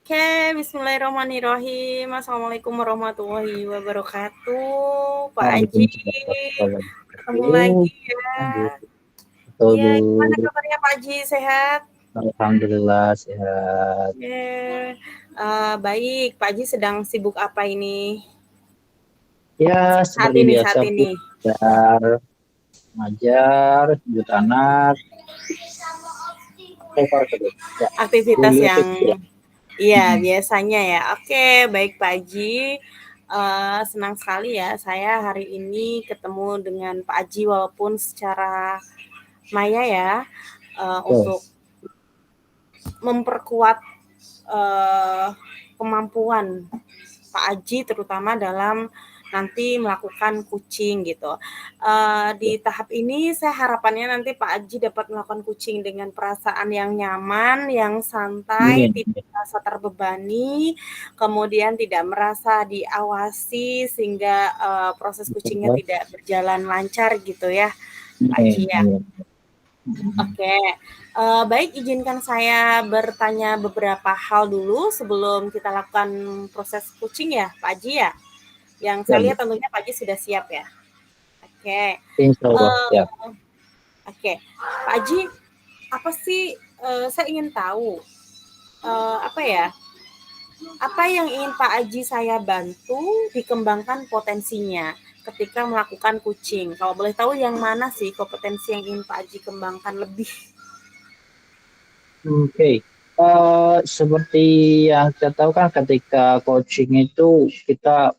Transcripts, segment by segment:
Oke, bismillahirrahmanirrahim. Assalamualaikum warahmatullahi wabarakatuh. Pak Aji, Waalaikumsalam ketemu warahmatullahi lagi ya. wabarakatuh. Betul, Iya, Bu. gimana kabarnya Pak Aji? Sehat? Alhamdulillah sehat. Baik. Pak Aji sedang sibuk apa ini? Ya, Saat seperti ini, biasa, saat Bu. ini. Ngajar, jemput anak, so far gitu. Ya, Aktivitas kuliah yang, itu ya. iya, biasanya ya. Oke, baik Pak Aji. Senang sekali ya saya hari ini ketemu dengan Pak Aji walaupun secara maya ya, Betul. untuk memperkuat kemampuan Pak Aji terutama dalam nanti melakukan coaching gitu. Di tahap ini saya harapannya nanti Pak Aji dapat melakukan coaching dengan perasaan yang nyaman, yang santai, Amin. tidak merasa terbebani, kemudian tidak merasa diawasi sehingga proses coachingnya tidak berjalan lancar gitu ya, Pak Aji ya. Amin. Oke, baik izinkan saya bertanya beberapa hal dulu sebelum kita lakukan proses coaching ya, Pak Aji ya? Yang Ya, saya Bu. lihat tentunya Pak Aji sudah siap ya? Oke, Insya Allah eee, siap. oke. Pak Aji, apa sih, saya ingin tahu, apa ya, apa yang ingin Pak Aji saya bantu dikembangkan potensinya ketika melakukan coaching? Kalau boleh tahu yang mana sih kompetensi yang ingin Pak Aji kembangkan lebih? Oke. Seperti yang kita tahu kan ketika coaching itu kita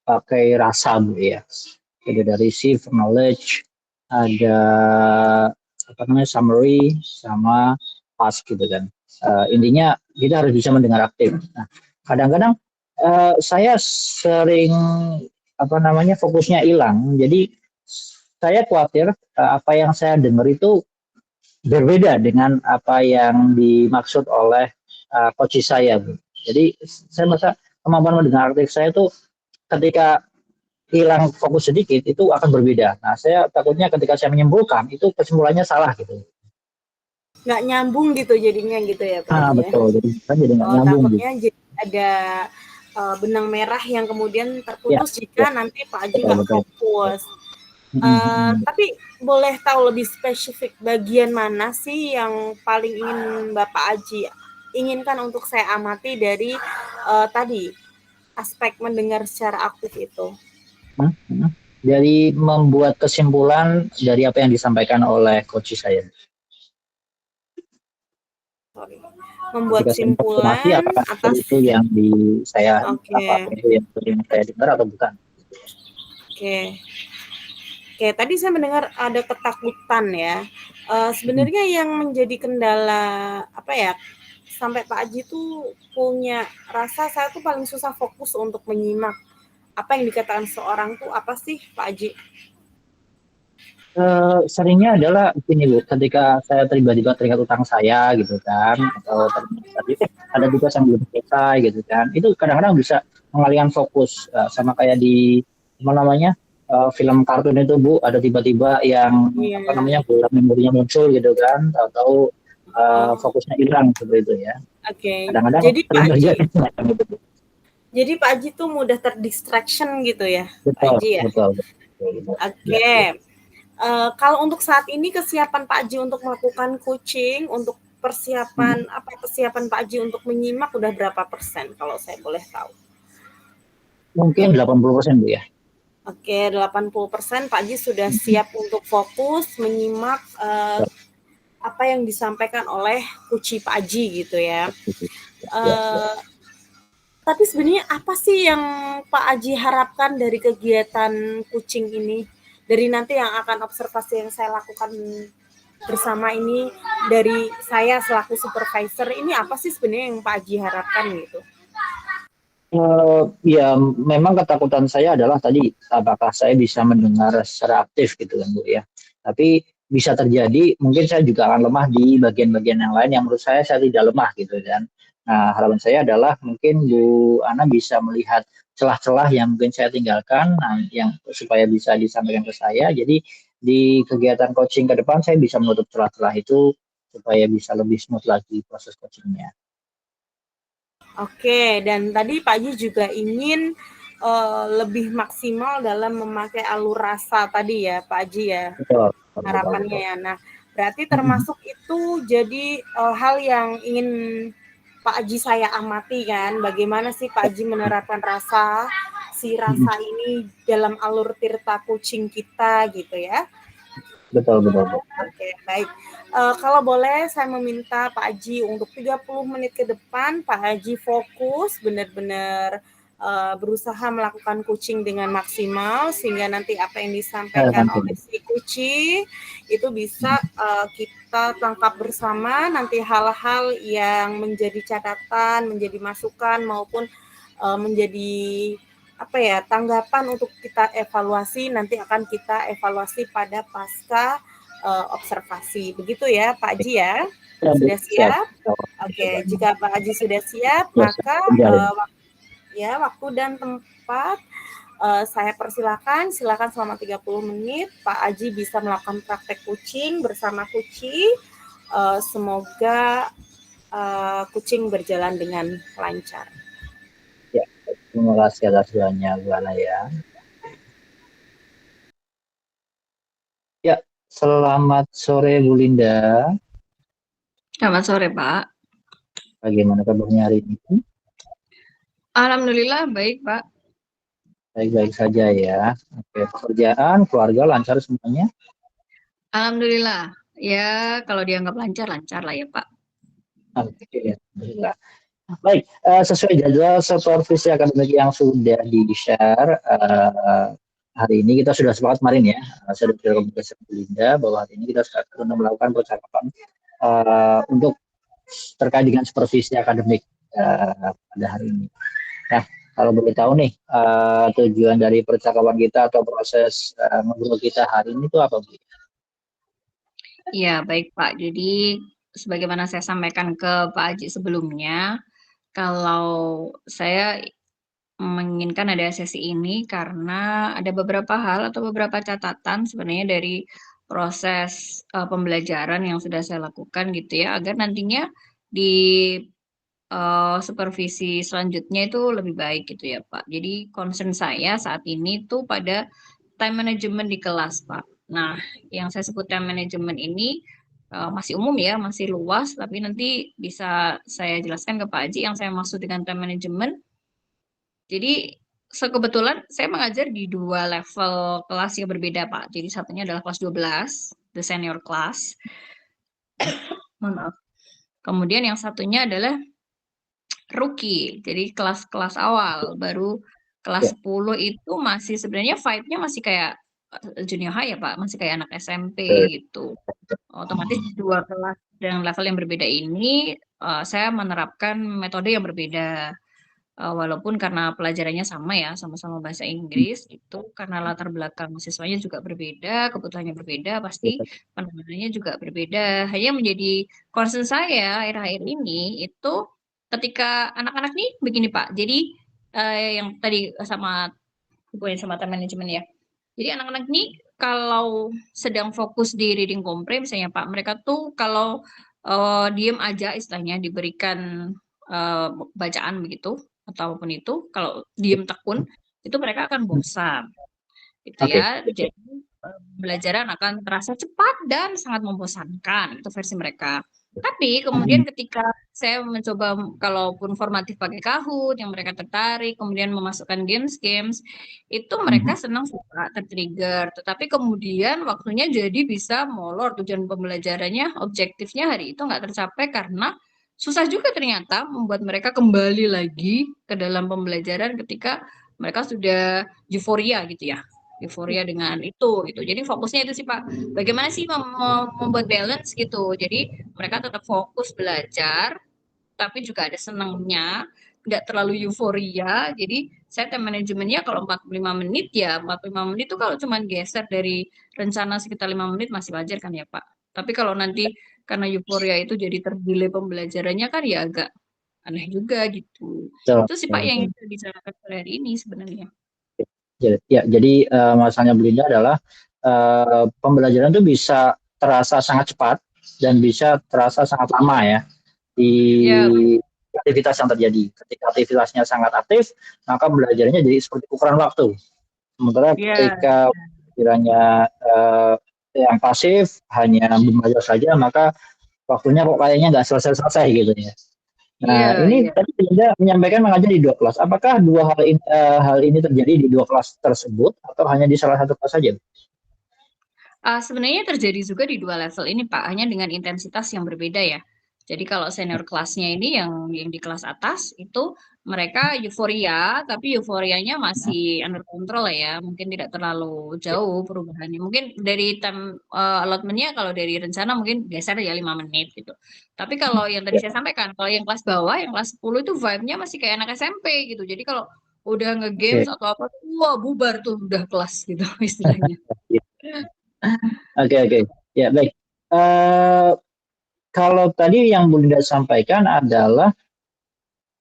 pakai rasa, Bu, ya. Jadi dari receive knowledge, ada apa namanya summary sama pass gitu kan. Intinya kita harus bisa mendengar aktif. Nah, kadang-kadang saya sering apa namanya fokusnya hilang. Jadi saya khawatir apa yang saya dengar itu berbeda dengan apa yang dimaksud oleh coach saya, Bu. Jadi saya merasa kemampuan mendengar aktif saya itu ketika hilang fokus sedikit itu akan berbeda. Nah, saya takutnya ketika saya menyimpulkan itu kesimpulannya salah gitu. Nggak nyambung gitu jadinya gitu ya Pak Ah, Haji ya? betul. Jadi nggak Oh, nyambung gitu. takutnya jadi ada benang merah yang kemudian Ya, terputus jika ya, nanti Pak Haji betul nggak betul. fokus. Mm-mm. Tapi boleh tahu lebih spesifik bagian mana sih yang paling ingin Bapak Haji inginkan untuk saya amati dari tadi aspek mendengar secara aktif itu? Mm-mm. Jadi membuat kesimpulan dari apa yang disampaikan oleh coach saya. Sorry. Membuat Ketika saya mengonfirmasi simpulan apakah atas, itu yang di saya oke, apa itu yang saya dengar atau bukan. oke. Oke, tadi saya mendengar ada ketakutan ya. Mm-mm. Sebenarnya yang menjadi kendala apa ya, sampai Pak Aji tuh punya rasa saya tuh paling susah fokus untuk menyimak apa yang dikatakan seorang tuh apa sih Pak Aji? Seringnya adalah gini, Bu, ketika saya tiba-tiba teringat utang saya gitu kan, atau tadi ada tugas yang belum selesai gitu kan, itu kadang-kadang bisa mengalihkan fokus, sama kayak di apa namanya film kartun itu, Bu, ada tiba-tiba yang apa Iya. namanya bola memorinya muncul gitu kan, atau Oh, fokusnya hilang seperti itu ya. oke. Kadang-kadang Jadi Pak sering Aji, terjadi semacam itu, Bu. jadi Pak Aji tuh mudah terdistraction gitu ya, Pak Betul, Aji ya? betul, betul, betul. Ya, Oke. ya. Kalau untuk saat ini kesiapan Pak Aji untuk melakukan coaching, untuk persiapan apa kesiapan Pak Aji untuk menyimak udah berapa persen kalau saya boleh tahu? Mungkin 80%, Bu, ya. Oke, 80% Pak Aji sudah siap untuk fokus menyimak apa yang disampaikan oleh coach Pak Aji gitu ya. Ya, ya. Eh, tapi sebenarnya apa sih yang Pak Aji harapkan dari kegiatan coaching ini? Dari nanti yang akan observasi yang saya lakukan bersama ini dari saya selaku supervisor ini apa sih sebenarnya yang Pak Aji harapkan gitu? Ya, memang ketakutan saya adalah tadi apakah saya bisa mendengar secara aktif gitu kan, Bu, ya. Tapi bisa terjadi mungkin saya juga akan lemah di bagian-bagian yang lain yang menurut saya tidak lemah gitu kan. Nah, harapan saya adalah mungkin Bu Ana bisa melihat celah-celah yang mungkin saya tinggalkan, nah, yang supaya bisa disampaikan ke saya. Jadi di kegiatan coaching ke depan saya bisa menutup celah-celah itu supaya bisa lebih smooth lagi proses coachingnya. Oke, dan tadi Pak Haji juga ingin lebih maksimal dalam memakai alur rasa tadi ya, Pak Haji ya, Betul, betul, betul, harapannya betul. ya. Nah, berarti Mm-mm. termasuk itu jadi hal yang ingin Pak Haji saya amati kan, bagaimana sih Pak Haji menerapkan rasa, si Mm-mm. rasa ini dalam alur tirta kucing kita gitu ya. Betul, betul, betul. Oke, baik. Kalau boleh saya meminta Pak Haji untuk 30 menit ke depan, Pak Haji fokus benar-benar berusaha melakukan kucing dengan maksimal sehingga nanti apa yang disampaikan Nanti. oleh si kucing itu bisa kita tangkap bersama nanti hal-hal yang menjadi catatan, menjadi masukan maupun menjadi apa ya tanggapan untuk kita evaluasi nanti akan kita evaluasi pada pasca observasi. Begitu ya Pak Haji ya? Ya, Bu. Sudah Siap. siap? Siap. Oke, jika Pak Haji sudah siap, Ya, siap. maka Jalin. ya waktu dan tempat saya persilakan, silakan selama 30 menit Pak Haji bisa melakukan praktek kucing bersama kucing. Semoga kucing berjalan dengan lancar. Ya, terima kasih atas doanya, Bu Ana ya. Ya, selamat sore Bu Linda. Selamat sore, Pak. Bagaimana kabarnya hari ini? Alhamdulillah baik, Pak. Baik-baik saja ya. Oke, pekerjaan, keluarga lancar semuanya. Alhamdulillah. Ya, kalau dianggap lancar-lancar lah ya, Pak. Oke, alhamdulillah. Baik, sesuai jadwal supervisi akademik yang sudah di-share hari ini kita sudah sepakat kemarin ya, saya sudah berkomunikasi dengan Linda bahwa hari ini kita sudah melakukan percakapan untuk terkait dengan supervisi akademik pada hari ini. Nah, kalau boleh tahu nih tujuan dari percakapan kita atau proses ngobrol kita hari ini itu apa, Bu? Iya, baik, Pak. Jadi, sebagaimana saya sampaikan ke Pak Haji sebelumnya, kalau saya menginginkan ada sesi ini karena ada beberapa hal atau beberapa catatan sebenarnya dari proses pembelajaran yang sudah saya lakukan gitu ya, agar nantinya di supervisi selanjutnya itu lebih baik gitu ya Pak. Jadi concern saya saat ini tuh pada time management di kelas Pak. Nah, yang saya sebut time management ini masih umum ya, masih luas, tapi nanti bisa saya jelaskan ke Pak Haji yang saya maksud dengan time management. Jadi sekebetulan saya mengajar di dua level kelas yang berbeda Pak. Jadi satunya adalah kelas 12, the senior class. Mohon maaf. Kemudian yang satunya adalah rookie, jadi kelas-kelas awal, baru Ya, kelas 10 itu masih sebenarnya vibe-nya masih kayak junior high ya Pak, masih kayak anak SMP eh, gitu. Otomatis dua kelas dan level yang berbeda ini saya menerapkan metode yang berbeda. Walaupun karena pelajarannya sama ya, sama-sama bahasa Inggris itu karena latar belakang siswanya juga berbeda, kebutuhannya berbeda, pasti penanganannya juga berbeda. Hanya menjadi concern saya akhir-akhir ini itu ketika anak-anak nih begini Pak. Jadi yang tadi sama hubungan sama time management ya. Jadi anak-anak ini kalau sedang fokus di reading compre misalnya Pak, mereka tuh kalau diem aja istilahnya diberikan eh, bacaan begitu ataupun itu kalau diem tekun itu mereka akan bosan gitu oke. ya. Jadi pembelajaran akan terasa cepat dan sangat membosankan itu versi mereka. Tapi kemudian Mm-mm. ketika saya mencoba kalaupun formatif pakai Kahoot yang mereka tertarik, kemudian memasukkan games-games, itu mereka Mhm. senang suka tertrigger. Tetapi kemudian waktunya jadi bisa molor tujuan pembelajarannya, objektifnya hari itu nggak tercapai karena susah juga ternyata membuat mereka kembali lagi ke dalam pembelajaran ketika mereka sudah euforia gitu ya euforia dengan itu gitu. Jadi fokusnya itu sih Pak. Bagaimana sih membuat balance gitu. Jadi mereka tetap fokus belajar tapi juga ada senangnya, nggak terlalu euforia. Jadi saya time manajemennya kalau 45 menit ya 45 menit itu kalau cuma geser dari rencana sekitar 5 menit masih wajar kan ya Pak. Tapi kalau nanti karena euforia itu jadi terdelay pembelajarannya kan ya agak aneh juga gitu. Betul, Itu sih Pak betul, yang betul. bisa dibicarakan hari ini sebenarnya. Ya, jadi masalahnya Belinda adalah pembelajaran itu bisa terasa sangat cepat dan bisa terasa sangat lama ya. Di Ya, aktivitas yang terjadi. Ketika aktivitasnya sangat aktif, maka belajarnya jadi seperti ukuran waktu. Sementara ketika kiranya yang pasif hanya belajar saja, maka waktunya kok kayaknya nggak selesai-selesai gitu ya. Nah, ini tadi Linda menyampaikan mengajar di 2 kelas. Apakah hal ini terjadi di 2 kelas tersebut atau hanya di salah satu kelas saja? Sebenarnya terjadi juga di 2 level ini, Pak, hanya dengan intensitas yang berbeda ya. Jadi kalau senior kelasnya ini yang di kelas atas itu mereka euforia, tapi euforianya masih under control ya, mungkin tidak terlalu jauh perubahannya. Mungkin dari time allotment-nya kalau dari rencana mungkin geser ya 5 menit gitu. Tapi kalau yang tadi saya sampaikan, kalau yang kelas bawah, yang kelas 10 itu vibe-nya masih kayak anak SMP gitu. Jadi kalau udah nge-games atau apa, wah bubar tuh udah kelas gitu istilahnya. Oke. Ya, baik. Kalau tadi yang Bu Linda sampaikan adalah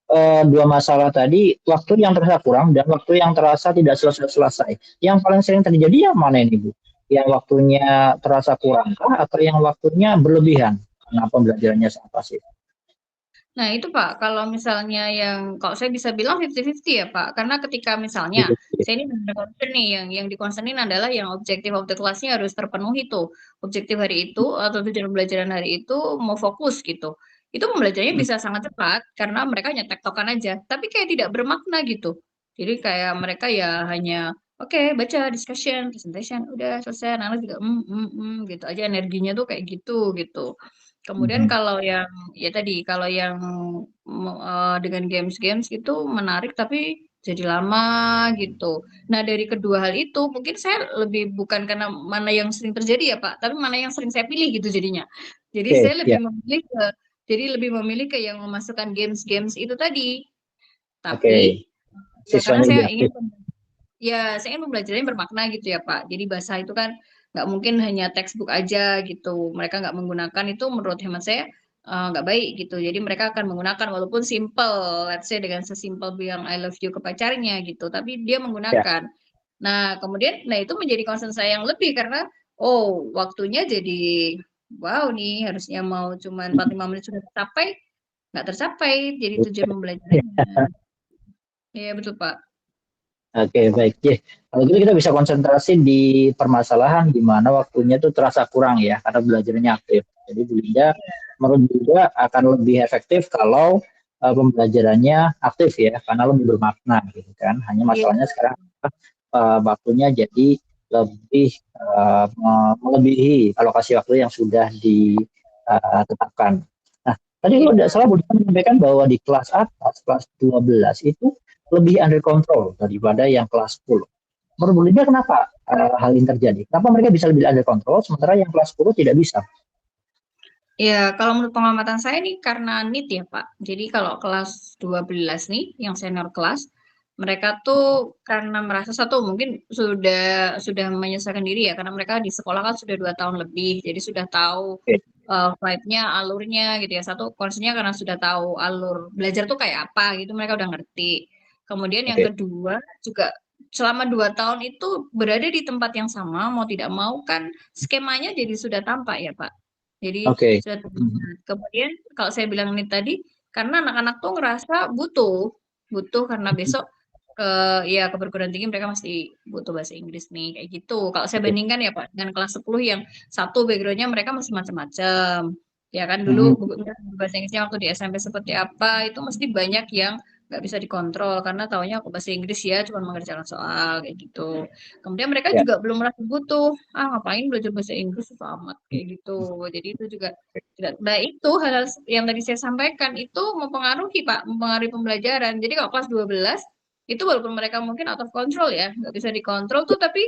2 masalah tadi, waktu yang terasa kurang dan waktu yang terasa tidak selesai. Yang paling sering terjadi yang mana ini, Bu? Yang waktunya terasa kurang atau yang waktunya berlebihan karena pembelajarannya sangat pasif? Nah, itu Pak, kalau misalnya kalau saya bisa bilang 50-50 ya Pak, karena ketika misalnya, saya ini benar concern nih, yang dikonsernin adalah yang objektif of the class-nya harus terpenuhi tuh. Objektif hari itu, atau tujuan pembelajaran hari itu mau fokus gitu. Itu pembelajarannya bisa sangat cepat, karena mereka hanya tektokan aja, tapi kayak tidak bermakna gitu. Jadi kayak mereka ya hanya, oke, baca, discussion, presentation, udah selesai, anak-anak juga, gitu aja, energinya tuh kayak gitu. Kemudian kalau yang ya tadi kalau yang dengan games-games itu menarik tapi jadi lama gitu. Nah, dari kedua hal itu mungkin saya lebih bukan karena mana yang sering terjadi ya, Pak, tapi mana yang sering saya pilih gitu jadinya. Jadi saya Ya. lebih memilih ke yang memasukkan games-games itu tadi. Oke. Tapi ya karena Siswanya lebih aktif. saya ingin pembelajarannya bermakna gitu ya Pak. Jadi bahasa itu kan nggak mungkin hanya textbook aja gitu. Mereka nggak menggunakan itu menurut hemat saya nggak baik gitu. Jadi mereka akan menggunakan walaupun simple, let's say dengan sesimpel bilang I love you ke pacarnya gitu. Tapi dia Ya. menggunakan. Nah kemudian, itu menjadi concern saya yang lebih karena waktunya jadi wow nih harusnya mau cuma 45 menit sudah tercapai, nggak tercapai. Jadi tujuan pembelajarannya. Iya betul Pak. Oke, baik. Ya, kalau gitu kita bisa konsentrasi di permasalahan di mana waktunya itu terasa kurang ya, karena belajarnya aktif. Jadi Bu Linda, menurut juga akan lebih efektif kalau pembelajarannya aktif ya, karena lebih bermakna gitu kan. Hanya masalahnya sekarang waktunya jadi lebih melebihi alokasi waktu yang sudah ditetapkan. Nah, tadi kalau tidak salah Bu Linda menyampaikan bahwa di kelas atas, kelas 12 itu lebih under control daripada yang kelas 10. Menurut Bu Lydia kenapa hal ini terjadi? Kenapa mereka bisa lebih under control sementara yang kelas 10 tidak bisa? Ya, kalau menurut pengamatan saya nih karena need ya Pak. Jadi kalau kelas 12 nih, yang senior kelas, mereka tuh karena merasa satu mungkin sudah menyesuaikan diri ya, karena mereka di sekolah kan sudah 2 tahun lebih, jadi sudah tahu Oke. vibe-nya, alurnya gitu ya. Satu, concern-nya karena sudah tahu alur belajar tuh kayak apa gitu, mereka udah ngerti. Kemudian yang kedua juga selama 2 tahun itu berada di tempat yang sama, mau tidak mau kan skemanya jadi sudah tampak ya Pak. Jadi Oke. sudah terlihat. Kemudian kalau saya bilang ini tadi, karena anak-anak tuh ngerasa butuh karena besok ke perguruan tinggi mereka masih butuh bahasa Inggris nih kayak gitu. Kalau saya bandingkan ya Pak dengan kelas 10 yang satu backgroundnya mereka masih macam-macam. Ya kan dulu bahasa Inggrisnya waktu di SMP seperti apa itu mesti banyak yang nggak bisa dikontrol karena taunya aku bahasa Inggris ya cuma mengerjakan soal kayak gitu. Kemudian mereka Ya. juga belum merasa butuh, ngapain belajar bahasa Inggris susah amat kayak gitu. Jadi itu juga tidak. Nah itu hal-hal yang tadi saya sampaikan itu mempengaruhi Pak, mempengaruhi pembelajaran. Jadi kalau kelas 12 itu walaupun mereka mungkin out of control ya, nggak bisa dikontrol tuh tapi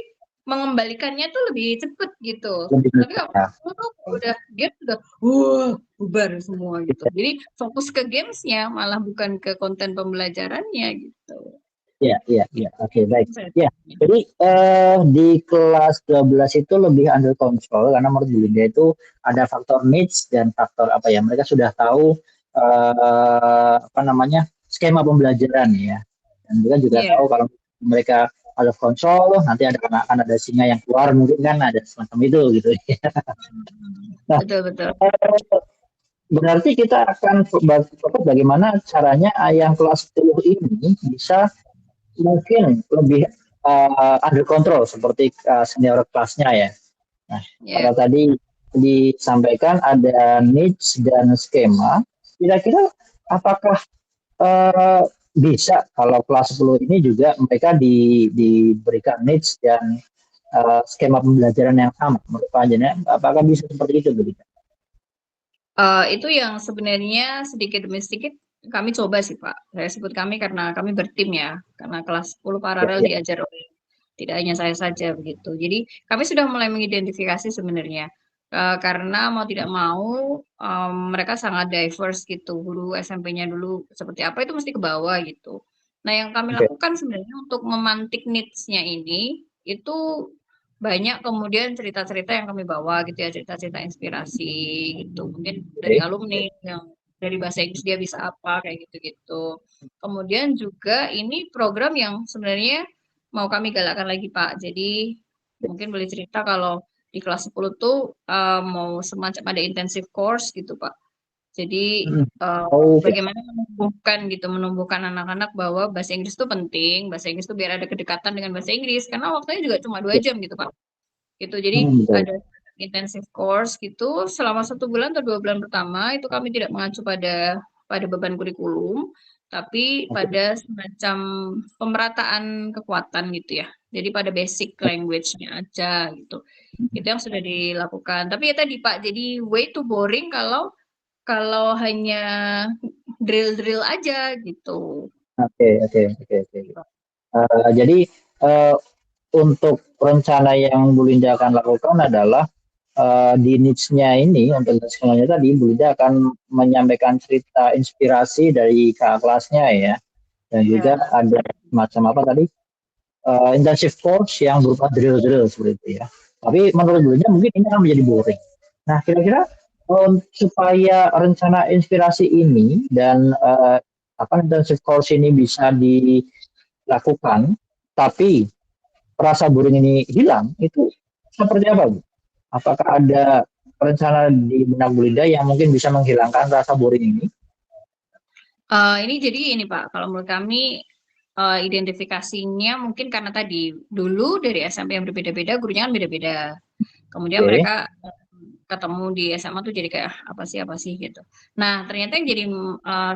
mengembalikannya tuh lebih cepet gitu. Tapi kalau Ya. tuh udah game sudah bubar semua gitu. Jadi fokus ke gamesnya malah bukan ke konten pembelajarannya gitu. Ya. Oke, baik. Ya. Jadi di kelas 12 itu lebih under control karena menurut Bu Linda itu ada faktor needs dan faktor apa ya? Mereka sudah tahu apa namanya? Skema pembelajaran ya. Dan mereka juga tahu kalau mereka out of control nanti akan ada singa yang keluar mungkin kan ada semacam itu gitu. Nah, Betul. berarti kita akan fokus bagaimana caranya yang kelas 10 ini bisa mungkin lebih under control seperti senior kelasnya ya. Nah, Ya. kalau tadi disampaikan ada needs dan skema, kira-kira apakah bisa kalau kelas 10 ini juga mereka diberikan needs dan skema pembelajaran yang sama menurut Pak Anjana, apakah bisa seperti itu begitu? Itu yang sebenarnya sedikit demi sedikit kami coba sih Pak. Saya sebut kami karena kami bertim ya, karena kelas 10 Ya, paralel ya. diajar oleh tidak hanya saya saja begitu. Jadi kami sudah mulai mengidentifikasi sebenarnya. Karena mau tidak mau mereka sangat diverse gitu. Guru SMP-nya dulu seperti apa itu mesti ke bawah gitu. Nah, yang kami Oke, lakukan sebenarnya untuk memantik needs-nya ini itu banyak kemudian cerita-cerita yang kami bawa gitu ya, cerita-cerita inspirasi gitu. Mungkin dari oke. alumni yang dari bahasa Inggris dia bisa apa kayak gitu-gitu. Kemudian juga ini program yang sebenarnya mau kami galakkan lagi Pak. Jadi mungkin boleh cerita kalau di kelas 10 tuh mau semacam ada intensive course gitu Pak. Jadi Hmm. Oke, bagaimana menumbuhkan anak-anak bahwa bahasa Inggris itu penting, bahasa Inggris itu biar ada kedekatan dengan bahasa Inggris, karena waktunya juga cuma 2 jam gitu Pak. Gitu, jadi betul. ada intensive course gitu selama 1 bulan atau 2 bulan pertama itu kami tidak mengacu pada beban kurikulum, tapi Oke, pada semacam pemerataan kekuatan gitu ya. Jadi pada basic language-nya aja gitu. Itu yang sudah dilakukan. Tapi ya tadi Pak, jadi way too boring kalau kalau hanya drill-drill aja gitu. oke, oke, oke, oke. Jadi eh, untuk rencana yang Bu Linda akan lakukan adalah di niche-nya ini untuk semuanya tadi Bu Linda akan menyampaikan cerita inspirasi dari kakak kelasnya ya, dan juga Ya. ada macam apa tadi intensive course yang berupa drill-drill seperti itu ya. Tapi menurut Bu Linda mungkin ini akan menjadi boring. Nah, kira-kira supaya rencana inspirasi ini dan apa intensive course ini bisa dilakukan, tapi rasa boring ini hilang, itu seperti apa, Bu? Apakah ada rencana di benak Bu Linda yang mungkin bisa menghilangkan rasa boring ini? Ini jadi ini Pak, kalau menurut kami identifikasinya mungkin karena tadi dulu dari SMP yang berbeda-beda, gurunya kan beda-beda. Kemudian Oke, mereka ketemu di SMA tuh jadi kayak apa sih gitu. Nah, ternyata yang jadi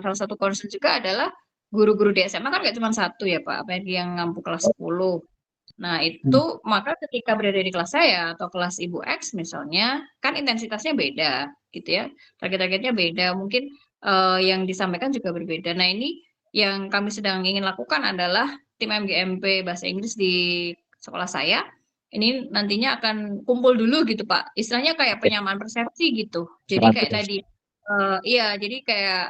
salah satu concern juga adalah guru-guru di SMA kan gak cuma satu ya Pak, apalagi yang ngampu kelas 10. Nah, itu maka ketika berada di kelas saya atau kelas Ibu X misalnya, kan intensitasnya beda gitu ya. Target-targetnya beda, mungkin yang disampaikan juga berbeda. Nah, ini yang kami sedang ingin lakukan adalah tim MGMP Bahasa Inggris di sekolah saya. Ini nantinya akan kumpul dulu gitu, Pak. Istilahnya kayak oke, penyamaan persepsi gitu. Jadi sangat kayak betul. tadi, iya, jadi kayak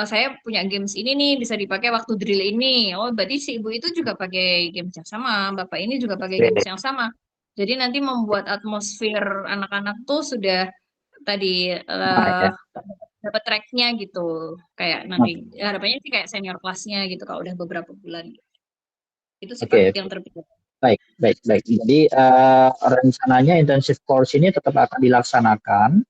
saya punya games ini nih bisa dipakai waktu drill ini. Oh, berarti si ibu itu juga pakai games yang sama, bapak ini juga pakai games Oke, yang sama. Jadi nanti membuat atmosfer anak-anak tuh sudah tadi nah, ya. dapat tracknya gitu. Kayak nanti Oke, ya, harapannya sih kayak senior kelasnya gitu kalau udah beberapa bulan. Itu sih oke. Pak Oke. yang terpikir. Baik, baik, baik. Jadi rencananya intensive course ini tetap akan dilaksanakan,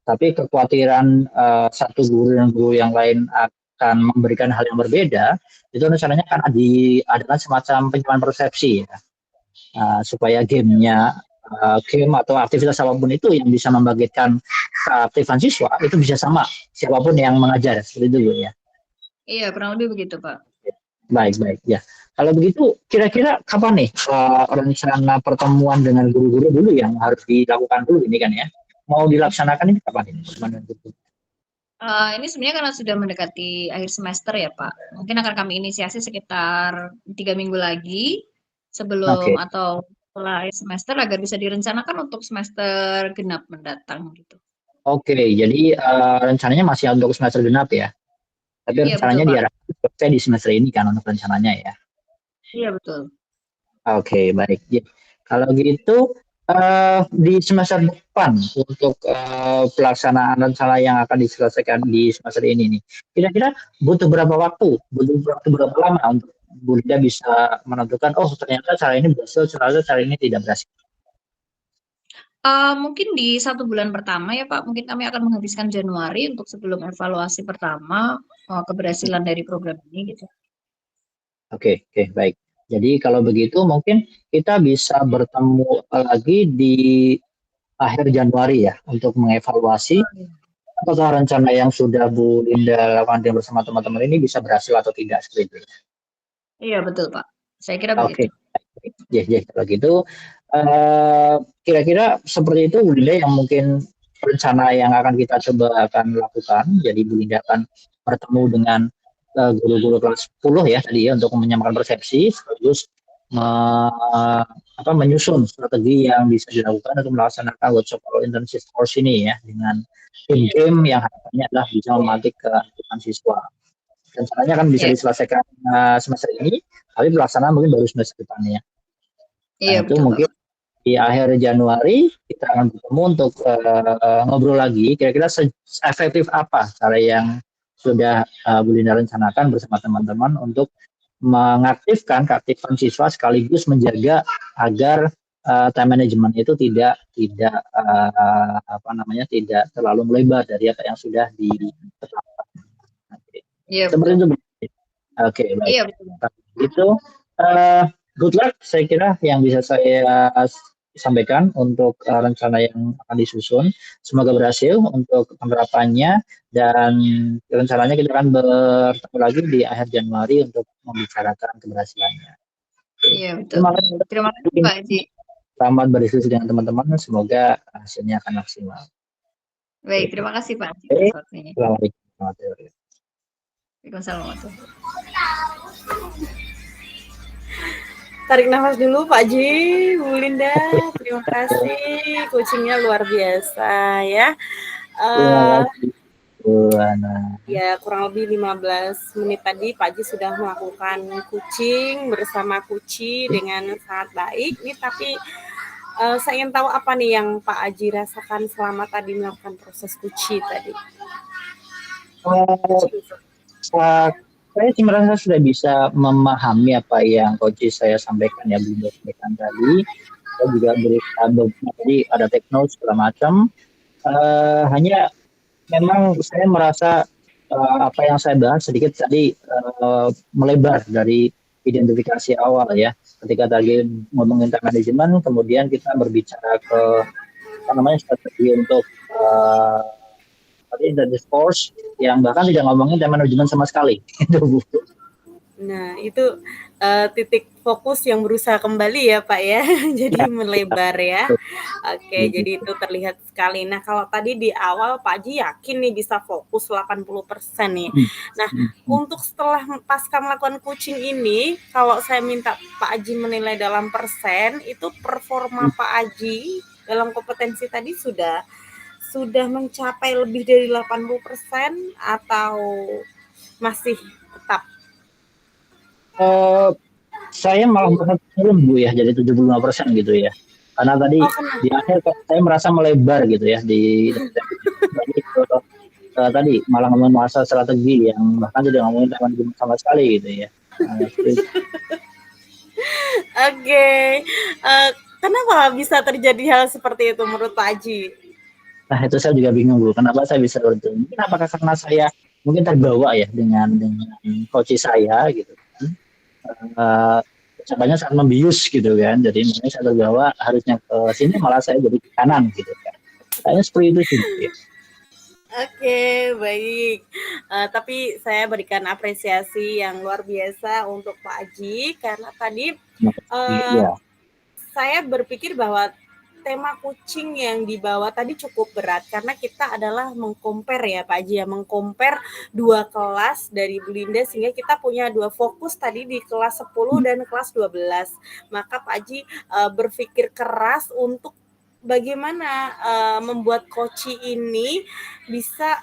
tapi kekhawatiran satu guru dan guru yang lain akan memberikan hal yang berbeda, itu rencananya akan diadakan semacam penyuluhan persepsi ya, supaya game atau aktivitas apapun itu yang bisa membangkitkan keaktifan siswa itu bisa sama siapapun yang mengajar seperti itu ya. Iya, kurang lebih begitu Pak. Baik, baik ya. Kalau begitu, kira-kira kapan nih rencana pertemuan dengan guru-guru dulu yang harus dilakukan dulu ini kan ya? Mau dilaksanakan ini kapan ini? Ini sebenarnya karena sudah mendekati akhir semester ya Pak. Mungkin akan kami inisiasi sekitar 3 minggu lagi sebelum Oke, atau setelah akhir semester agar bisa direncanakan untuk semester genap mendatang gitu. oke. Jadi rencananya masih untuk semester genap ya? Tapi Iya betul rencananya Pak. diarahkan selesai di semester ini kan untuk rencananya ya? Iya betul. Oke, baik. Ya. Kalau gitu, di semester depan untuk pelaksanaan rencana yang akan diselesaikan di semester ini nih, kira-kira butuh berapa waktu? Butuh waktu berapa lama untuk Bu Lida bisa menentukan, oh ternyata cara ini berhasil, ternyata cara ini tidak berhasil. Mungkin di 1 bulan pertama ya Pak, mungkin kami akan menghabiskan Januari untuk sebelum evaluasi pertama keberhasilan dari program ini gitu. Oke, baik. Jadi kalau begitu mungkin kita bisa bertemu lagi di akhir Januari ya untuk mengevaluasi apakah rencana yang sudah Bu Linda lakukan bersama teman-teman ini bisa berhasil atau tidak seperti itu. Iya betul Pak, saya kira Oke, begitu. kalau gitu kira-kira seperti itu Bu Linda yang mungkin rencana yang akan kita coba akan lakukan. Jadi Bu Linda akan bertemu dengan guru-guru kelas 10 ya tadi ya untuk menyamakan persepsi sekaligus menyusun strategi yang bisa dilakukan untuk melaksanakan workshop atau internship course ini ya dengan game yang harapannya adalah bisa memantik keaktifan siswa. Rencananya kan bisa Iya, diselesaikan semester ini, tapi pelaksanaan mungkin baru semester depannya. Nah, iya itu betul Pak. mungkin di akhir Januari kita akan bertemu untuk ngobrol lagi kira-kira efektif apa cara yang sudah Bu Linda rencanakan bersama teman-teman untuk mengaktifkan keaktifan siswa sekaligus menjaga agar time management itu tidak tidak terlalu melebar dari apa yang sudah ditetapkan. Iya Seperti betul. itu. Oke, baik. Iya betul. Itu good luck saya kira yang bisa saya sampaikan untuk rencana yang akan disusun. Semoga berhasil untuk penerapannya dan rencananya kita akan bertemu lagi di akhir Januari untuk membicarakan keberhasilannya. Iya betul. Terima kasih. Terima kasih Pak Haji. Selamat berdiskusi dengan teman-teman. Semoga hasilnya akan maksimal. Baik, terima kasih Pak Haji Oke, atas waktunya. Assalamualaikum. Waalaikumsalam. Tarik nafas dulu Pak Ji, Bu Linda. Terima kasih, coachingnya luar biasa ya. Terima kasih Bu Ana. Ya kurang lebih 15 menit tadi Pak Ji sudah melakukan coaching bersama Kuci dengan sangat baik. Ini tapi saya ingin tahu apa nih yang Pak Aji rasakan selama tadi melakukan proses Kuci tadi. Saya sih merasa sudah bisa memahami apa yang coach saya sampaikan ya, Bunda sampaikan tadi. Saya juga berusaha tadi ada teknologi segala macam. Hanya memang saya merasa apa yang saya bahas sedikit tadi melebar dari identifikasi awal ya. Ketika tadi ngomongin time management, kemudian kita berbicara ke strategi untuk internship course yang bahkan tidak ngomongin time management sama sekali. Nah, itu titik fokus yang berusaha kembali ya Pak ya, jadi melebar ya. Oke, jadi itu terlihat sekali. Nah, kalau tadi di awal Pak Ji yakin nih bisa fokus 80% nih. Nah, untuk setelah pasca melakukan coaching ini, kalau saya minta Pak Aji menilai dalam persen, itu performa Pak Aji dalam kompetensi tadi sudah mencapai lebih dari 80% atau masih tetap? Saya malah merasa turun Bu ya, jadi 75% gitu ya. Karena tadi di akhir saya merasa melebar gitu ya tadi malah ngomongin masa strategi yang bahkan tidak ngomongin teman sama sekali gitu ya. Oke. Kenapa bisa terjadi hal seperti itu menurut Pak Aji? Nah itu saya juga bingung Bu, kenapa saya bisa beruntung? Mungkin apakah karena saya mungkin terbawa ya dengan coach saya gitu kan. Contohnya sangat membius gitu kan, jadi makanya saya terbawa harusnya ke sini malah saya jadi ke kanan gitu kan. Kayaknya seperti itu sih. Ya. Oke, baik. Tapi saya berikan apresiasi yang luar biasa untuk Pak Aji karena tadi saya berpikir bahwa tema coaching yang dibawa tadi cukup berat karena kita adalah mengcompare ya Pak Haji ya, mengcompare dua kelas dari Bu Linda sehingga kita punya dua fokus tadi di kelas 10 dan kelas 12. Maka Pak Haji berpikir keras untuk bagaimana membuat coaching ini bisa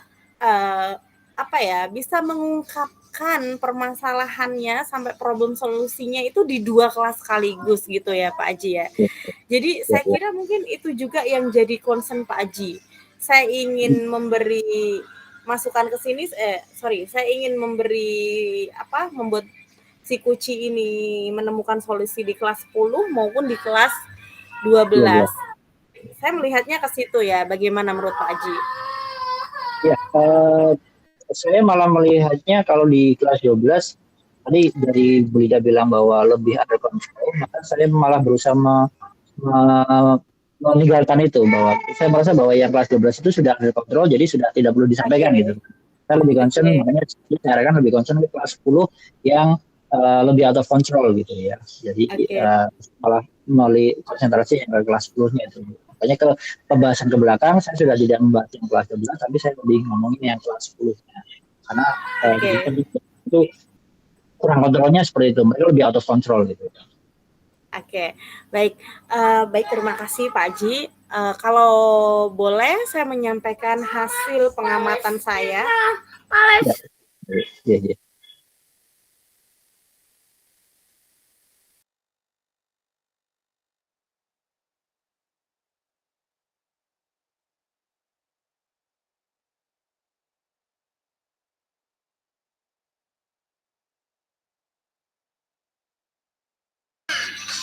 bisa mengungkapkan permasalahannya sampai problem solusinya itu di dua kelas sekaligus gitu ya Pak Haji ya. Jadi saya kira mungkin itu juga yang jadi concern Pak Haji. Saya ingin memberi masukan ke sini, saya ingin membuat si Kuci ini menemukan solusi di kelas 10 maupun di kelas 12. Saya melihatnya ke situ ya. Bagaimana menurut Pak Aji? Ya, saya malah melihatnya kalau di kelas 12 tadi dari Bu Lida bilang bahwa lebih ada kontrol, maka saya malah berusaha meninggalkan itu, bahwa saya merasa bahwa yang kelas 12 itu sudah ada kontrol, jadi sudah tidak perlu disampaikan gitu. Oke, Saya lebih concern, oke, makanya saya sarankan lebih concern ke kelas 10 yang lebih out of control gitu ya. Jadi oke. malah melalui konsentrasi yang ke kelas 10-nya itu. Makanya ke pembahasan ke belakang saya sudah tidak membahas yang kelas 12, tapi saya lebih ngomongin yang kelas 10-nya. Karena Oke, itu kurang kontrolnya seperti itu, mereka lebih out of control gitu. oke. Baik, baik, terima kasih Pak Aji. Kalau boleh saya menyampaikan hasil pengamatan saya. Ya, ya, ya.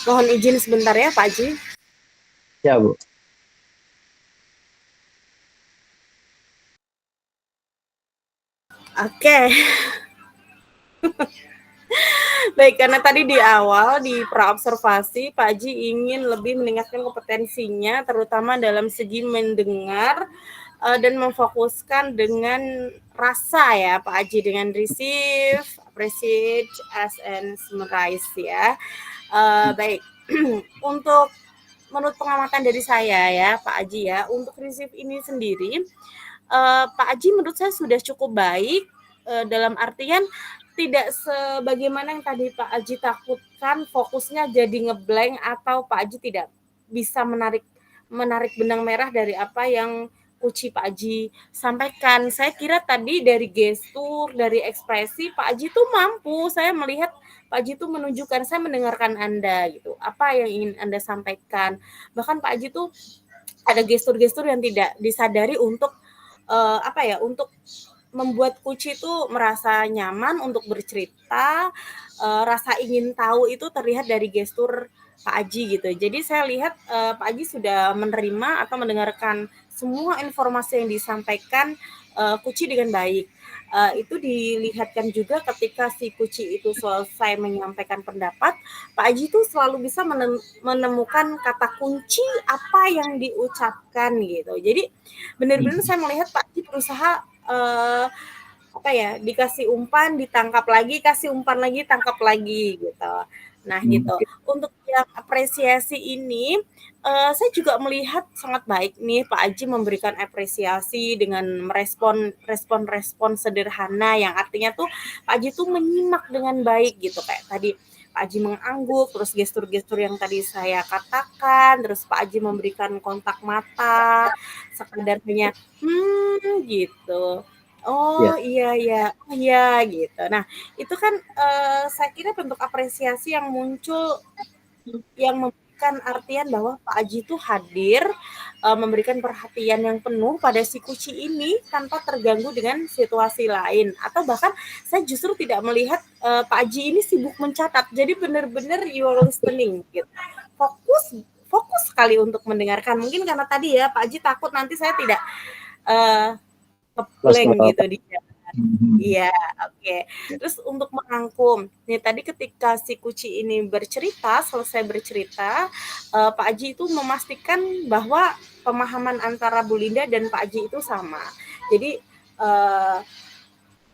Mohon izin sebentar ya Pak Aji. Ya, Bu. Oke. Baik, karena tadi di awal di praobservasi Pak Aji ingin lebih meningkatkan kompetensinya terutama dalam segi mendengar dan memfokuskan dengan rasa ya Pak Aji, dengan receive, appreciate, as and summarize ya. Baik. Untuk menurut pengamatan dari saya ya Pak Aji ya, untuk receive ini sendiri Pak Aji menurut saya sudah cukup baik, dalam artian tidak sebagaimana yang tadi Pak Aji takutkan fokusnya jadi ngeblank atau Pak Aji tidak bisa menarik menarik benang merah dari apa yang Kuci Pak Aji sampaikan. Saya kira tadi dari gestur, dari ekspresi Pak Aji tuh mampu. Saya melihat Pak Aji tuh menunjukkan, saya mendengarkan Anda gitu. Apa yang ingin Anda sampaikan. Bahkan Pak Aji tuh ada gestur-gestur yang tidak disadari untuk apa ya, untuk membuat Kuci itu merasa nyaman untuk bercerita, rasa ingin tahu itu terlihat dari gestur Pak Aji gitu. Jadi saya lihat Pak Aji sudah menerima atau mendengarkan semua informasi yang disampaikan Kuci dengan baik. Itu dilihatkan juga ketika si Kuci itu selesai menyampaikan pendapat, Pak Aji itu selalu bisa menemukan kata kunci apa yang diucapkan gitu. Jadi benar-benar saya melihat Pak Aji berusaha apa ya, dikasih umpan, ditangkap lagi, kasih umpan lagi, tangkap lagi gitu. Nah gitu. Untuk yang apresiasi ini, saya juga melihat sangat baik nih Pak Aji memberikan apresiasi dengan respon sederhana yang artinya tuh Pak Aji tuh menyimak dengan baik gitu. Kayak tadi Pak Aji mengangguk, terus gestur-gestur yang tadi saya katakan, terus Pak Aji memberikan kontak mata, sekedar hanya gitu. Oh, Ya. iya iya, oh iya, gitu. Nah, itu kan, saya kira bentuk apresiasi yang muncul, yang memberikan artian bahwa Pak Aji itu hadir, memberikan perhatian yang penuh pada si Kuci ini tanpa terganggu dengan situasi lain. Atau bahkan saya justru tidak melihat, Pak Aji ini sibuk mencatat. Jadi benar-benar you are listening gitu. Fokus fokus sekali untuk mendengarkan. Mungkin karena tadi ya Pak Aji takut nanti saya tidak, eee, Plus nge-blank gitu di iya, oke. Ya. Terus untuk merangkum, nih tadi ketika si Kuci ini bercerita, selesai bercerita, Pak Aji itu memastikan bahwa pemahaman antara Bu Linda dan Pak Aji itu sama. Jadi,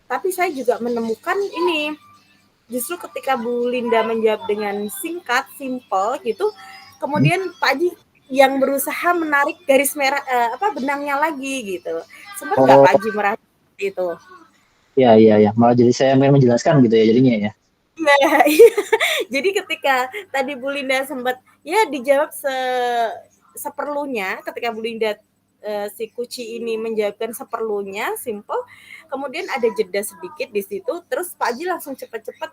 tapi saya juga menemukan ini, justru ketika Bu Linda menjawab dengan singkat, simple gitu, kemudian Pak Aji yang berusaha menarik garis merah, benangnya lagi gitu. Sempat nggak Oh, Pak Aji merasa seperti itu? ya, ya, ya. Malah jadi saya yang menjelaskan gitu ya jadinya ya. Nah, iya. Jadi ketika tadi Bu Linda sempat ya dijawab seperlunya, ketika Bu Linda si Kuci ini menjawabkan seperlunya, simple. Kemudian ada jeda sedikit di situ, terus Pak Haji langsung cepat-cepat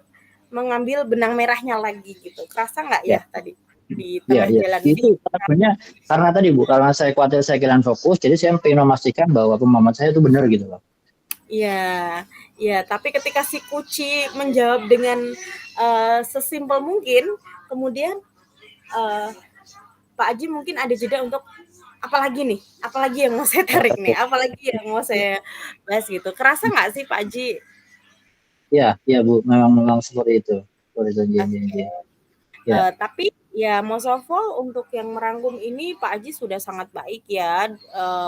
mengambil benang merahnya lagi gitu. Kerasa nggak ya Ya, tadi di ya, tengah ya. jalan di Itu sebenarnya karena tadi Bu, karena saya khawatir saya kehilangan fokus, jadi saya ingin memastikan bahwa pemahaman saya itu benar gitu loh. Iya, iya. Tapi ketika si Kuci menjawab dengan sesimpel mungkin, kemudian Pak Haji mungkin ada jeda untuk apalagi yang mau saya tarik nih, apalagi yang mau saya bahas gitu. Kerasa nggak sih Pak Haji? Ya Bu, memang seperti itu. Seperti itu janji. Ya. Tapi ya most of all untuk yang merangkum ini Pak Haji sudah sangat baik ya.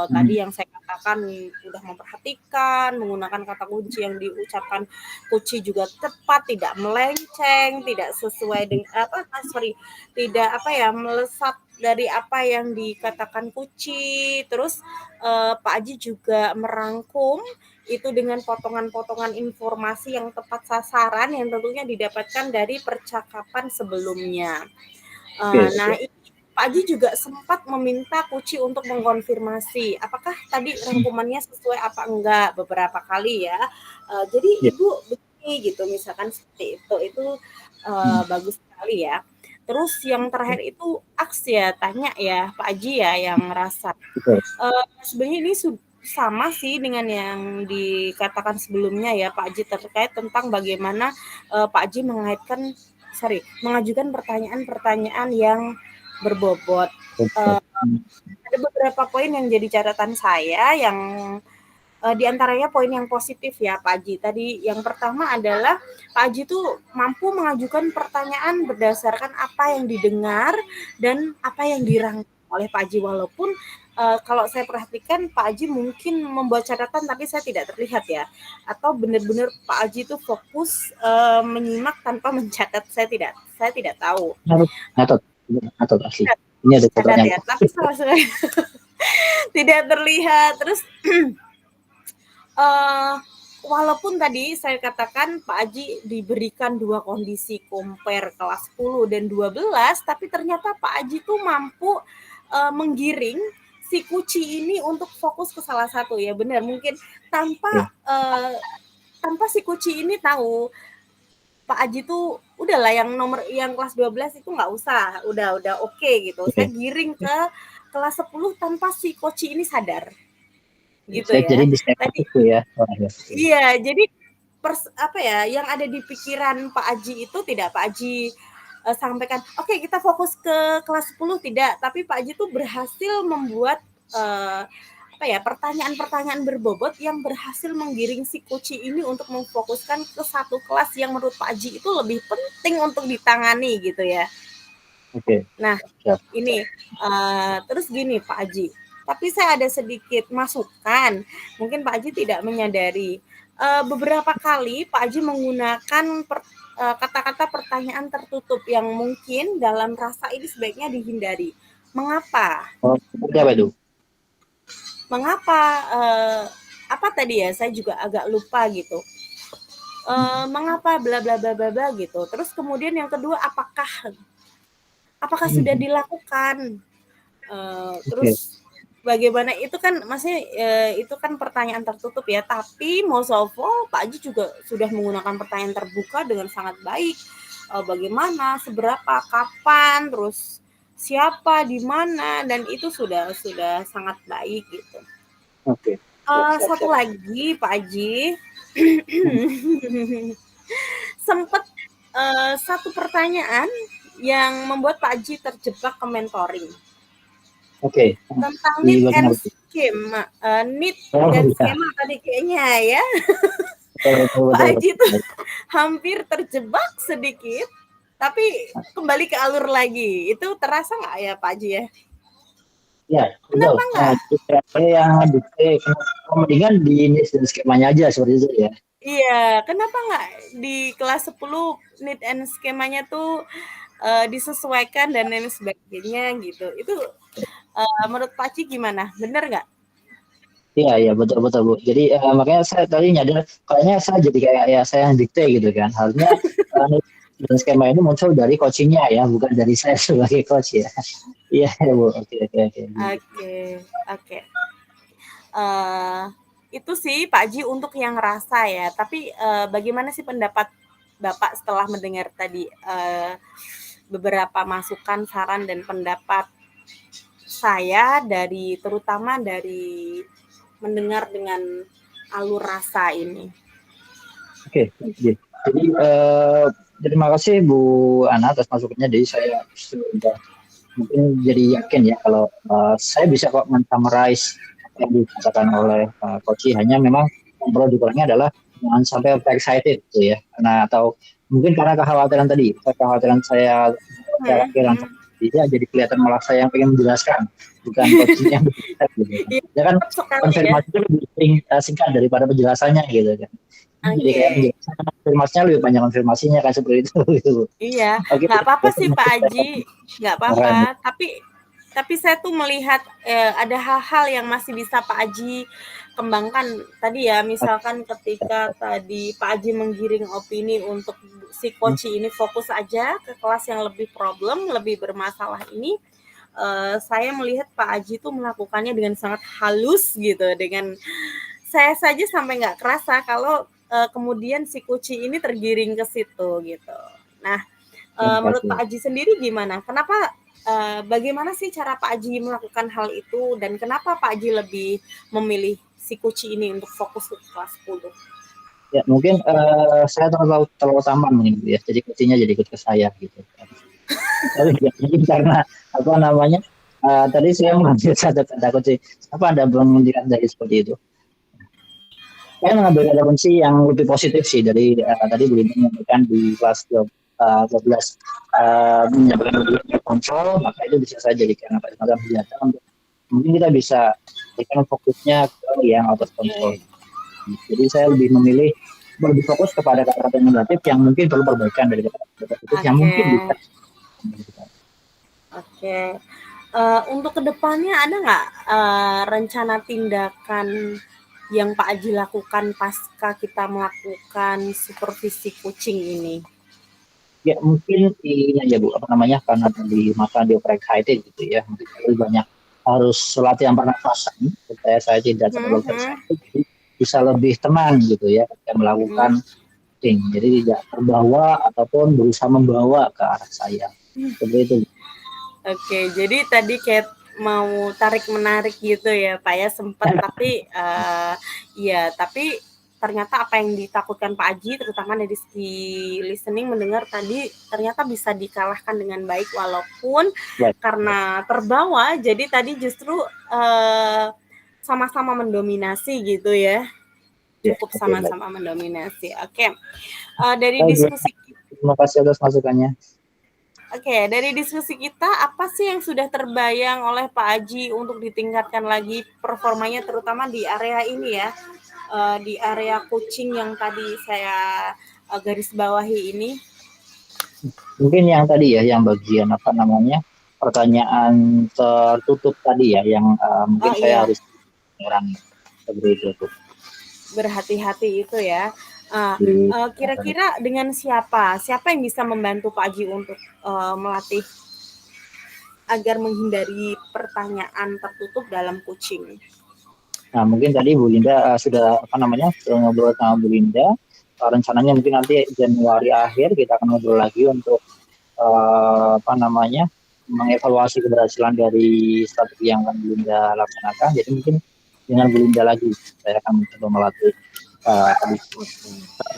Tadi yang saya katakan udah memperhatikan, menggunakan kata kunci yang diucapkan kunci juga tepat, tidak melenceng, tidak sesuai dengan tidak melesat dari apa yang dikatakan kunci. Terus Pak Haji juga merangkum itu dengan potongan-potongan informasi yang tepat sasaran yang tentunya didapatkan dari percakapan sebelumnya. Nah, ini Pak Haji juga sempat meminta Kuci untuk mengkonfirmasi apakah tadi rangkumannya sesuai apa enggak beberapa kali ya. Jadi Ibu begini gitu, misalkan seperti itu bagus sekali ya. Terus yang terakhir itu aks ya, tanya ya Pak Haji ya yang ngerasa. Sebenarnya ini sama sih dengan yang dikatakan sebelumnya ya Pak Haji terkait tentang bagaimana Pak Haji mengajukan pertanyaan-pertanyaan yang berbobot. Ada beberapa poin yang jadi catatan saya yang di antaranya poin yang positif ya Pak Haji. Tadi yang pertama adalah Pak Haji tuh mampu mengajukan pertanyaan berdasarkan apa yang didengar dan apa yang dirangkum oleh Pak Haji, walaupun kalau saya perhatikan Pak Haji mungkin membuat catatan tapi saya tidak terlihat ya, atau benar-benar Pak Haji itu fokus menyimak tanpa mencatat, saya tidak tahu. Catat asli. Ini ada catat ya, tapi saya tidak terlihat. Terus walaupun tadi saya katakan Pak Haji diberikan dua kondisi compare kelas 10 dan 12, tapi ternyata Pak Haji tuh mampu menggiring si Kuci ini untuk fokus ke salah satu ya, benar, mungkin tanpa si Kuci ini tahu Pak Haji tuh udahlah yang kelas 12 itu nggak usah, udah oke gitu. Saya giring ke kelas 10 tanpa si Kuci ini sadar. Gitu ya. Jadi tadi itu ya. Iya, jadi yang ada di pikiran Pak Haji itu tidak Pak Haji sampaikan, oke kita fokus ke kelas 10 tidak, tapi Pak Haji tuh berhasil membuat pertanyaan-pertanyaan berbobot yang berhasil menggiring si Kuci ini untuk memfokuskan ke satu kelas yang menurut Pak Haji itu lebih penting untuk ditangani gitu ya. Nah, ini terus gini Pak Haji, tapi saya ada sedikit masukan, mungkin Pak Haji tidak menyadari. Beberapa kali Pak Haji menggunakan kata-kata pertanyaan tertutup yang mungkin dalam rasa ini sebaiknya dihindari. Mengapa? Mengapa? Apa tadi ya? Saya juga agak lupa gitu. Mengapa bla bla bla bla bla gitu. Terus kemudian yang kedua, apakah sudah dilakukan? Terus bagaimana, itu kan maksudnya itu kan pertanyaan tertutup ya, tapi most of all Pak Haji juga sudah menggunakan pertanyaan terbuka dengan sangat baik. Bagaimana, seberapa, kapan, terus siapa, di mana, dan itu sudah sangat baik gitu. Satu lagi Pak Haji, sempat satu pertanyaan yang membuat Pak Haji terjebak ke mentoring. Tentang need and schema, need dan skema tadi kayaknya ya. Pak Haji itu hampir terjebak sedikit, tapi kembali ke alur lagi. Itu terasa nggak ya Pak Haji ya? Ya, kenapa nggak? Yang mendingan di need dan skemanya aja seperti itu ya. Iya, kenapa nggak di kelas 10 need and skemanya tuh disesuaikan dan lain sebagainya gitu. Itu menurut Pak Haji gimana? Bener nggak? Iya betul Bu. Jadi makanya saya tadi nyadar kayaknya saya jadi kayak ya saya yang dikte gitu kan. Harusnya dan skema ini muncul dari coachingnya ya, bukan dari saya sebagai coach ya. Iya Bu. Oke. Itu sih Pak Haji untuk yang rasa ya. Tapi bagaimana sih pendapat Bapak setelah mendengar tadi beberapa masukan, saran dan pendapat saya terutama dari mendengar dengan alur rasa ini. Oke. Jadi terima kasih Bu Ana atas masukannya. Jadi saya sudah mungkin jadi yakin ya kalau saya bisa kok men-summarize apa yang dikatakan oleh Coach. Hanya memang yang perlu dikurangi adalah jangan sampai excited gitu ya, karena atau mungkin karena kekhawatiran tadi, kekhawatiran saya kekhawatiran dia jadi kelihatan malah saya yang pengen menjelaskan, bukan coaching yang berbicara gitu kan. Iya, Ya kan tepat sekali ya. konfirmasinya lebih singkat daripada penjelasannya gitu kan. Jadi kayak Oke. penjelasan konfirmasinya lebih banyak konfirmasinya kan seperti itu gitu. Iya, Oke, nggak apa-apa itu sih Pak mungkin Aji, nggak keren. apa-apa. Tapi saya tuh melihat ada hal-hal yang masih bisa Pak Aji kembangkan tadi ya. Misalkan ketika tadi Pak Aji menggiring opini untuk si coach ini fokus aja ke kelas yang lebih problem, lebih bermasalah ini. Saya melihat Pak Aji tuh melakukannya dengan sangat halus gitu, dengan saya saja sampai nggak kerasa kalau kemudian si kuci ini tergiring ke situ gitu. Nah, Terima menurut kasih. Pak Aji sendiri gimana? Kenapa bagaimana sih cara Pak Aji melakukan hal itu dan kenapa Pak Aji lebih memilih si kuci ini untuk fokus ke kelas 10? Ya mungkin saya terlalu taman mungkin ya, jadi kucingnya jadi ikut ke saya gitu. Tapi ya, mungkin karena apa namanya tadi saya mengambil satu kata kunci. Apa Anda melihat dari seperti itu? Saya mengambil kata kunci yang lebih positif sih dari tadi Bu Linda menyampaikan di kelas 12 menyampaikan lebih kontrol, maka itu bisa saya jadikan apa semacam senjata untuk mungkin kita bisa jadikan fokusnya ke yang out of control. Jadi saya lebih memilih lebih fokus kepada kata-kata negatif yang mungkin perlu perbaikan dari kata-kata positif yang Oke, mungkin bisa. oke. Untuk kedepannya ada nggak rencana tindakan yang Pak Aji lakukan pasca kita melakukan supervisi kucing ini? Ya mungkin ini aja Bu, apa namanya, karena di masa di excited gitu ya, mungkin lebih banyak harus latihan pernafasan supaya saya tidak terlalu excited, jadi bisa lebih tenang gitu ya ketika melakukan thing. Jadi tidak terbawa ataupun berusaha membawa ke arah saya. Seperti itu. Oke, jadi tadi kayak mau tarik menarik gitu ya Pak ya, sempat tapi ya tapi ternyata apa yang ditakutkan Pak Aji terutama dari segi listening mendengar tadi ternyata bisa dikalahkan dengan baik walaupun Ya, karena terbawa jadi tadi justru sama-sama mendominasi gitu ya, ya, cukup oke baik. sama-sama mendominasi. Oke, dari Baik, diskusi terima kasih atas masukannya. Oke, dari diskusi kita, apa sih yang sudah terbayang oleh Pak Aji untuk ditingkatkan lagi performanya, terutama di area ini ya, di area coaching yang tadi saya garis bawahi ini? Mungkin yang tadi ya, yang bagian apa namanya, pertanyaan tertutup tadi ya, yang mungkin Oh saya iya, harus kurangi seperti itu. berhati-hati itu ya. Di, Kira-kira dengan siapa? Siapa yang bisa membantu Pak Aji untuk melatih agar menghindari pertanyaan tertutup dalam coaching? nah mungkin tadi Bu Linda sudah apa namanya sudah ngobrol sama Bu Linda. Rencananya mungkin nanti Januari akhir kita akan ngobrol lagi untuk apa namanya mengevaluasi keberhasilan dari strategi yang akan Bu Linda laksanakan. Jadi mungkin dengan Bu Linda lagi saya akan mencoba melatih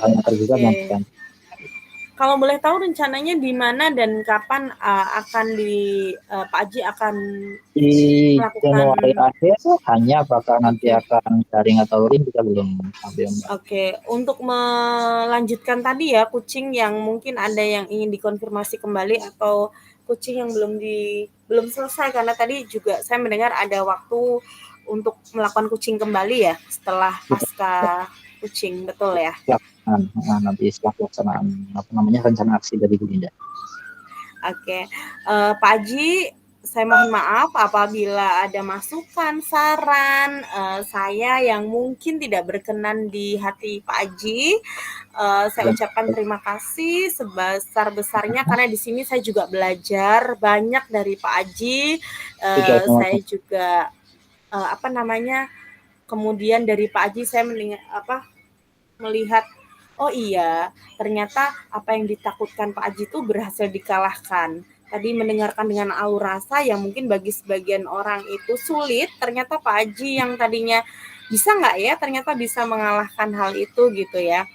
yang tergugat dan Oke. Kalau boleh tahu rencananya di mana dan kapan akan Pak Aji akan di melakukan Januari akhir hanya apakah nanti akan daring atau luring kita belum ambil. Oke, untuk melanjutkan tadi ya kucing yang mungkin ada yang ingin dikonfirmasi kembali atau kucing yang belum selesai karena tadi juga saya mendengar ada waktu untuk melakukan kucing kembali ya setelah pasca kucing, betul ya? Nanti setelah pelaksanaan apa namanya rencana aksi dari Bu Linda. Oke, Pak Aji, saya mohon maaf apabila ada masukan, saran, saya yang mungkin tidak berkenan di hati Pak Aji. Saya ucapkan terima kasih sebesar-besarnya karena di sini saya juga belajar banyak dari Pak Aji. Saya juga apa namanya? Kemudian dari Pak Aji saya melihat oh iya, ternyata apa yang ditakutkan Pak Aji itu berhasil dikalahkan. Tadi mendengarkan dengan alur rasa yang mungkin bagi sebagian orang itu sulit, ternyata Pak Aji yang tadinya bisa nggak ya, ternyata bisa mengalahkan hal itu gitu ya.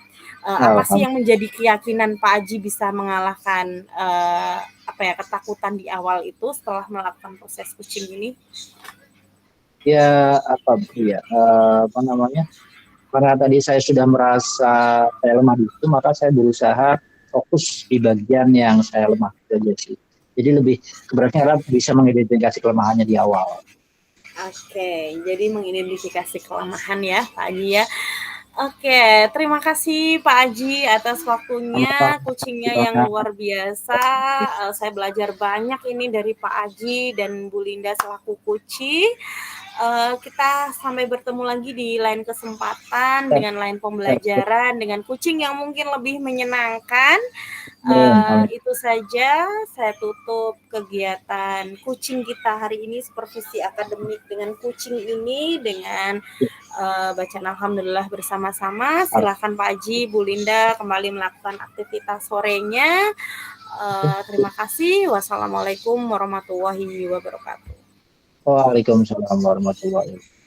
Apa sih Alhamdulillah. yang menjadi keyakinan Pak Aji bisa mengalahkan ketakutan di awal itu setelah melakukan proses coaching ini? Ya apa ya apa namanya? Karena tadi saya sudah merasa saya lemah di situ, maka saya berusaha fokus di bagian yang saya lemah itu aja sih. Jadi lebih keberanian adalah bisa mengidentifikasi kelemahannya di awal. Oke, jadi mengidentifikasi kelemahan ya Pak Aji ya. Oke, terima kasih Pak Aji atas waktunya, Sama-sama. coachingnya yang luar biasa. Saya belajar banyak ini dari Pak Aji dan Bu Linda selaku coaching. Kita sampai bertemu lagi di lain kesempatan dengan lain pembelajaran dengan coaching yang mungkin lebih menyenangkan. Itu saja saya tutup kegiatan coaching kita hari ini, supervisi akademik dengan coaching ini dengan bacaan alhamdulillah bersama-sama. Silakan Pak Aji, Bu Linda kembali melakukan aktivitas sorenya. Terima kasih. Wassalamualaikum warahmatullahi wabarakatuh. Waalaikumsalam warahmatullahi wabarakatuh.